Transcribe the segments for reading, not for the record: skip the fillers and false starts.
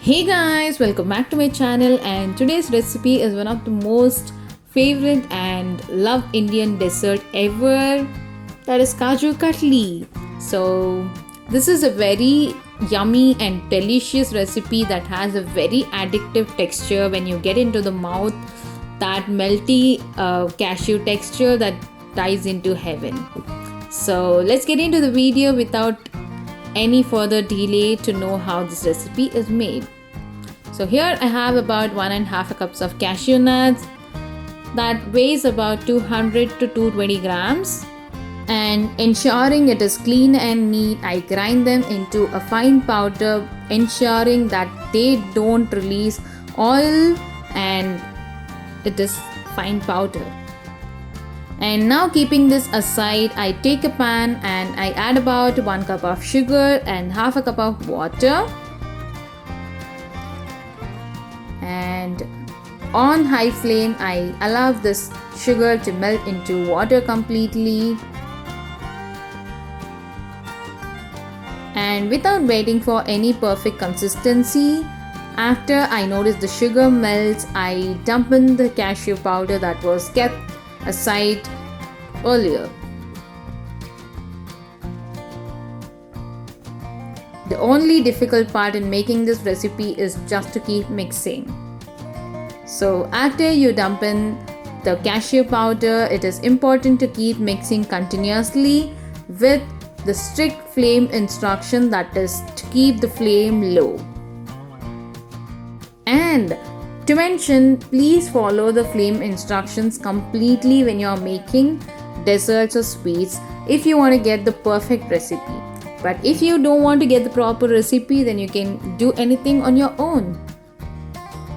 Hey guys, welcome back to my channel, and today's recipe is one of the most favorite and loved Indian dessert ever, that is Kaju Katli. So this is a very yummy and delicious recipe that has a very addictive texture when you get into the mouth, that melty cashew texture that dives into heaven. So let's get into the video without any further delay to know how this recipe is made. So here I have about 1.5 cups of cashew nuts that weighs about 200 to 220 grams, and ensuring it is clean and neat, I grind them into a fine powder, ensuring that they don't release oil and it is fine powder. And now, keeping this aside, I take a pan and I add about 1 cup of sugar and half a cup of water. And on high flame, I allow this sugar to melt into water completely. And without waiting for any perfect consistency, after I notice the sugar melts, I dump in the cashew powder that was kept aside earlier. The only difficult part in making this recipe is just to keep mixing. So after you dump in the cashew powder, it is important to keep mixing continuously with the strict flame instruction, that is to keep the flame low. And to mention, please follow the flame instructions completely when you are making desserts or sweets if you want to get the perfect recipe. But if you don't want to get the proper recipe, then you can do anything on your own.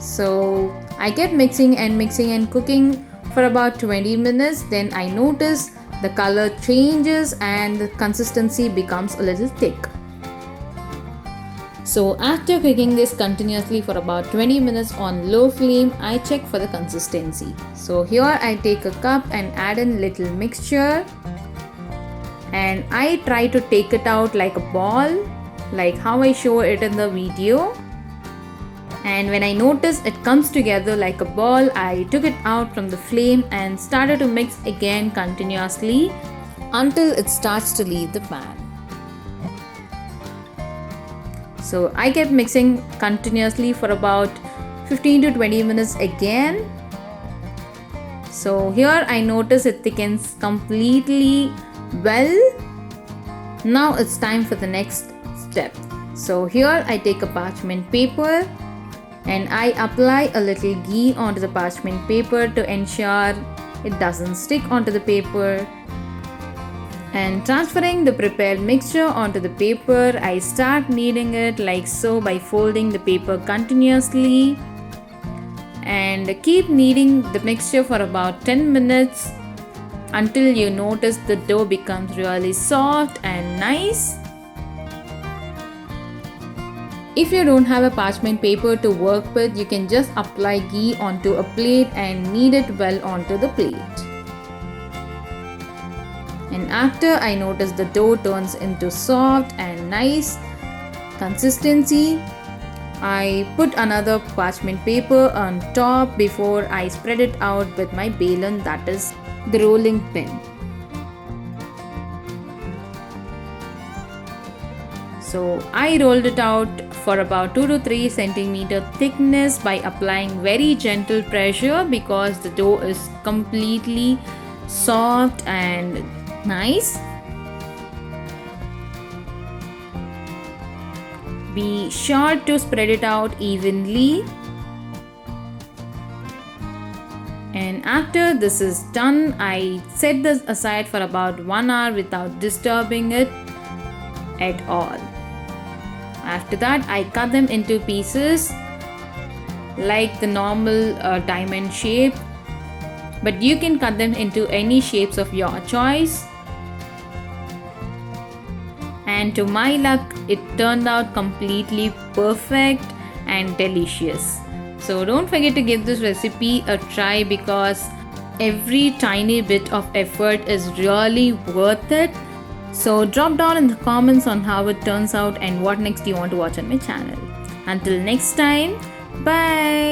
So I kept mixing and cooking for about 20 minutes. Then I notice the color changes and the consistency becomes a little thick. So after cooking this continuously for about 20 minutes on low flame, I check for the consistency. So here I take a cup and add in little mixture, and I try to take it out like a ball, like how I show it in the video. And when I notice it comes together like a ball, I took it out from the flame and started to mix again continuously until it starts to leave the pan. So I kept mixing continuously for about 15 to 20 minutes again. So here I notice it thickens completely well. Now it's time for the next step. So here I take a parchment paper and I apply a little ghee onto the parchment paper to ensure it doesn't stick onto the paper. And transferring the prepared mixture onto the paper, I start kneading it like so by folding the paper continuously, and keep kneading the mixture for about 10 minutes until you notice the dough becomes really soft and nice. If you don't have a parchment paper to work with, you can just apply ghee onto a plate and knead it well onto the plate. And after I notice the dough turns into soft and nice consistency, I put another parchment paper on top before I spread it out with my balun, that is the rolling pin. So I rolled it out for about 2 to 3 centimeter thickness by applying very gentle pressure, because the dough is completely soft and nice. Be sure to spread it out evenly. And after this is done, I set this aside for about 1 hour without disturbing it at all. After that, I cut them into pieces like the normal diamond shape, but you can cut them into any shapes of your choice. And to my luck, it turned out completely perfect and delicious. So don't forget to give this recipe a try, because every tiny bit of effort is really worth it. So drop down in the comments on how it turns out and what next you want to watch on my channel. Until next time, bye.